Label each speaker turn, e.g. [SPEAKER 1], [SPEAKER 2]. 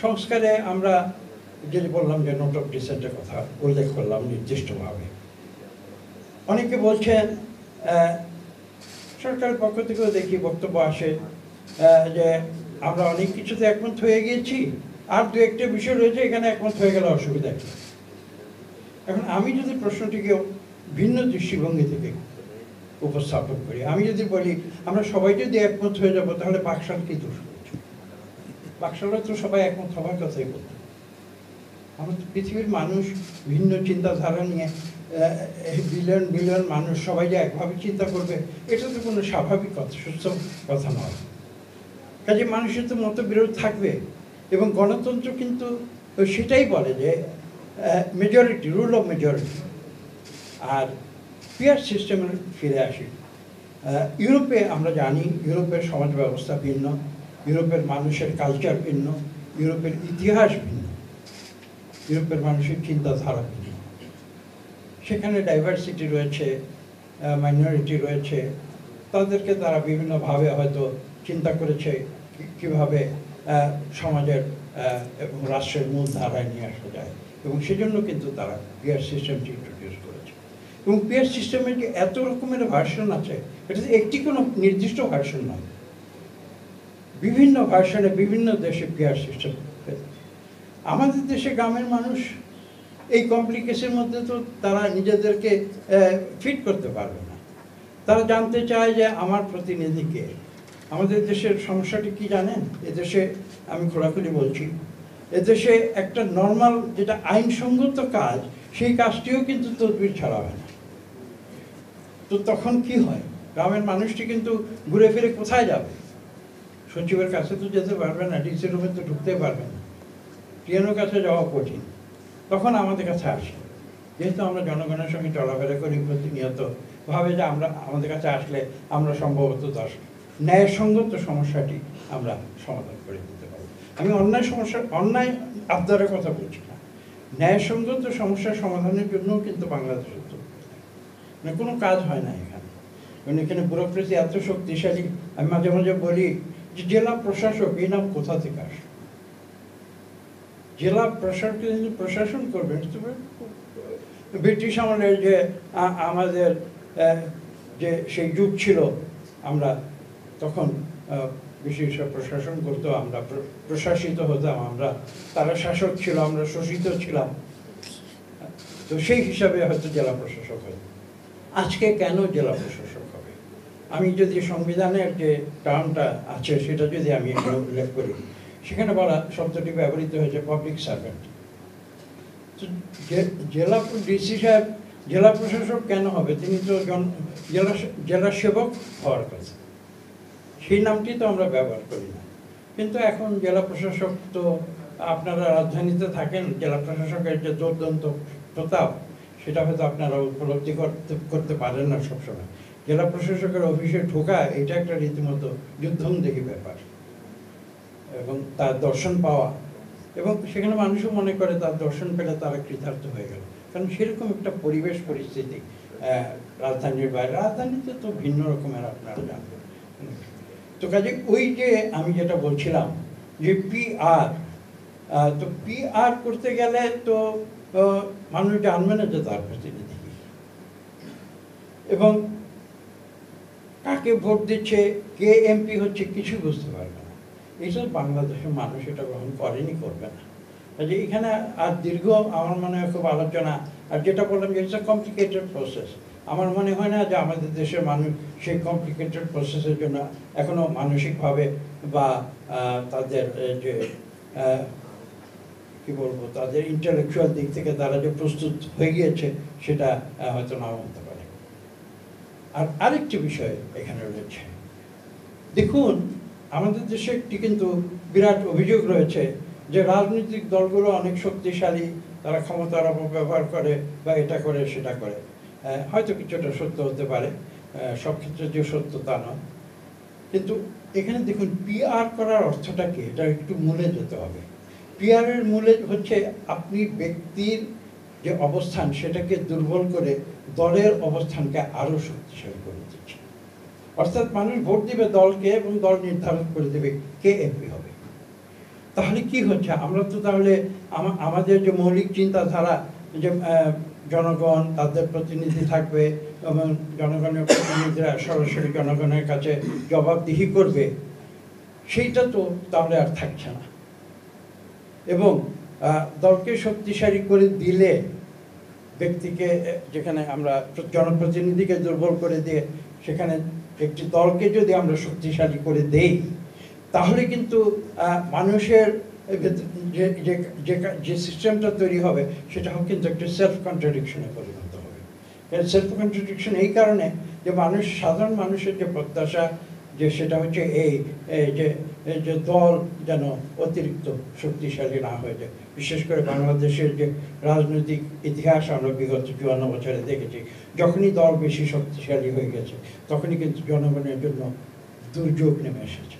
[SPEAKER 1] সংস্কারে আমরা যেটা বললাম যে নোট অফ ডিসেন্টের কথা উল্লেখ করলাম নির্দিষ্টভাবে। অনেকে বলছেন, সরকারের পক্ষ থেকেও দেখি বক্তব্য আসে যে আমরা অনেক কিছুতে একমত হয়ে গিয়েছি, আর দু একটা বিষয় রয়েছে এখানে একমত হয়ে গেলে অসুবিধা কি। এখন আমি যদি প্রশ্নটিকে ভিন্ন দৃষ্টিভঙ্গি থেকে উপস্থাপন করি, আমি যদি বলি আমরা সবাই যদি একমত হয়ে যাব তাহলে বাকশাল কি দোষ করছে? বাকশালরা তো সবাই একমত হওয়ার কথাই বলতো। আমাদের পৃথিবীর মানুষ ভিন্ন চিন্তাধারা নিয়ে বিলিয়ন বিলিয়ন মানুষ সবাই যে একভাবে চিন্তা করবে, এটা তো কোনো স্বাভাবিক কথা, সুস্থ কথা নয়। কাজে মানুষের তো মতবিরোধ থাকবে, এবং গণতন্ত্র কিন্তু সেটাই বলে যে মেজরিটি, রুল অফ মেজরিটি। আর পিয়ার সিস্টেমে ফিরে আসি। ইউরোপে আমরা জানি ইউরোপের সমাজ ব্যবস্থা ভিন্ন, ইউরোপের মানুষের কালচার ভিন্ন, ইউরোপের ইতিহাস ভিন্ন, ইউরোপের মানুষের চিন্তাধারা ভিন্ন। সেখানে ডাইভার্সিটি রয়েছে, মাইনরিটি রয়েছে, তাদেরকে তারা বিভিন্নভাবে হয়তো চিন্তা করেছে কীভাবে সমাজের এবং রাষ্ট্রের মূল ধারায় নিয়ে আসা যায়, এবং সেজন্য কিন্তু তারা পিয়ার সিস্টেমটি ইন্ট্রোডিউস করেছে। এবং পিয়ার সিস্টেমের যে এত রকমের ভার্সন আছে, এটা একটি কোনো নির্দিষ্ট ভার্সন নয়, বিভিন্ন ভার্সনে বিভিন্ন দেশে পিয়ার সিস্টেম। আমাদের দেশে গ্রামের মানুষ এই কমপ্লিকেশনের মধ্যে তো তারা নিজেদেরকে ফিট করতে পারবে না। তারা জানতে চায় যে আমার প্রতিনিধিকে। আমাদের দেশের সমস্যাটি কি জানেন? এদেশে আমি খোলাখুলি বলছি, এদেশে একটা নর্মাল যেটা আইনসঙ্গত কাজ, সেই কাজটিও কিন্তু তদবির ছাড়া হয় না। তো তখন কি হয়? গ্রামের মানুষটি কিন্তু ঘুরে ফিরে কোথায় যাবে? সচিবের কাছে তো যেতে পারবে না, ডিসি রুমে তো ঢুকতে পারবে না, টিএনওর কাছে যাওয়া কঠিন। তখন আমাদের কাছে আসে, যেহেতু আমরা জনগণের সঙ্গে চলাফেরা করি প্রতিনিয়ত, ভাবে যে আমাদের কাছে আসলে আমরা সম্ভবত তার ন্যায়সঙ্গত সমস্যাটি আমরা সমাধান করে দিতে পারব। আমি অন্যায় আবদারের কথা বলছি না, ন্যায়সঙ্গত সমস্যার সমাধানের জন্যও কিন্তু বাংলাদেশের তো মানে কোনো কাজ হয় না এখানে। কারণ এখানে ব্যুরোক্রেসি এত শক্তিশালী। আমি মাঝে মাঝে বলি যে জেলা প্রশাসক এই নাম কোথা থেকে আসে? জেলা প্রশাসন করবেন ব্রিটিশ আমলের যে আমাদের যে সেই যুগ ছিল, আমরা তখন বিশেষ প্রশাসন করতো, আমরা প্রশাসিত হতাম, আমরা তারা শাসক ছিল, আমরা শোষিত ছিলাম। তো সেই হিসাবে হয়তো জেলা প্রশাসক হয়। আজকে কেন জেলা প্রশাসক হবে? আমি যদি সংবিধানের যে টার্মটা আছে সেটা যদি আমি এখানে উল্লেখ করি, সেখানে বলা শব্দটি ব্যবহৃত হয়েছে পাবলিক সার্ভেন্ট। তো জেলা ডিসি সাহেব জেলা প্রশাসক কেন হবে? তিনি তো জেলা সেবক হওয়ার কথা, সেই নামটি তো আমরা ব্যবহার করি না। কিন্তু এখন জেলা প্রশাসক তো, আপনারা রাজধানীতে থাকেন, জেলা প্রশাসকের যে দুর্দান্ত প্রতাপ, সেটা হয়তো আপনারা উপলব্ধি করতে পারেন না সবসময়। জেলা প্রশাসকের অফিসে ঢোকা এটা একটা রীতিমতো যুদ্ধংদেহী ব্যাপার, এবং তার দর্শন পাওয়া, এবং সেখানে মানুষও মনে করে তার দর্শন পেলে তারা কৃতার্থ হয়ে গেল, কারণ সেরকম একটা পরিবেশ পরিস্থিতি রাজধানীর বাইরে। রাজধানীতে তো ভিন্ন রকমের, আপনারা জানবেন। তো কাজে ওই যে আমি যেটা বলছিলাম যে পিআর, তো পিআর করতে গেলে তো মানুষ জানবে না যে তার প্রতিনিধি, এবং কাকে ভোট দিচ্ছে, কে এমপি হচ্ছে, কিছু বুঝতে পারবে না। এইসব বাংলাদেশের মানুষ এটা গ্রহণ করেনি, করবে না। কাজে এখানে আর দীর্ঘ আমার মনে হয় খুব আলোচনা, আর যেটা বললাম যে ইটস এ কমপ্লিকেটেড প্রসেস। আমার মনে হয় না যে আমাদের দেশের মানুষ সেই কমপ্লিকেটেড প্রসেসের জন্য এখনো মানসিকভাবে বা তাদের যে কি বলবো, তাদের ইন্টেলেকচুয়াল দিক থেকে তারা যে প্রস্তুত হয়ে গিয়েছে, সেটা হয়তো নাও হতে পারে। আর আরেকটি বিষয় এখানে রয়েছে, দেখুন আমাদের দেশে একটি কিন্তু বিরাট অভিযোগ রয়েছে যে রাজনৈতিক দলগুলো অনেক শক্তিশালী, তারা ক্ষমতার অপব্যবহার করে বা এটা করে সেটা করে। হয়তো কিছুটা সত্য হতে পারে, সব ক্ষেত্রে যে সত্য তা নয়। কিন্তু এখানে দেখুন পিআর করার অর্থটা কি, এটা একটু মূলে যেতে হবে। পিআরের মূলে হচ্ছে আপনি ব্যক্তির যে অবস্থান সেটাকে দুর্বল করে দলের অবস্থানকে আরও শক্তিশালী করে দিচ্ছে। অর্থাৎ মানুষ ভোট দিবে দলকে, এবং দল নির্ধারণ করে দেবে কে এমপি হবে। তাহলে কি হচ্ছে? আমরা তো তাহলে আমাদের যে মৌলিক চিন্তাধারা যে জনগণ তাদের প্রতিনিধি থাকবে এবং জনগণের প্রতিনিধিরা সরাসরি জনগণের কাছে জবাবদিহি করবে, সেইটা তো তাহলে আর থাকছে না। এবং দলকে শক্তিশালী করে দিলে ব্যক্তিকে, যেখানে আমরা জনপ্রতিনিধিকে দুর্বল করে দিয়ে সেখানে একটি দলকে যদি আমরা শক্তিশালী করে দেই, তাহলে কিন্তু মানুষের যে সিস্টেমটা তৈরি হবে সেটা কিন্তু একটা সেলফ কন্ট্রাডিকশনে পরিণত হবে। সেলফ কন্ট্রাডিকশন এই কারণে যে সাধারণ মানুষের যে প্রত্যাশা, যে সেটা হচ্ছে এই যে দল যেন অতিরিক্ত শক্তিশালী না হয়ে যায়। বিশেষ করে বাংলাদেশের যে রাজনৈতিক ইতিহাস আমরা বিগত ৫৪ বছরে দেখেছি, যখনই দল বেশি শক্তিশালী হয়ে গেছে তখনই কিন্তু জনগণের জন্য দুর্যোগ নেমে এসেছে।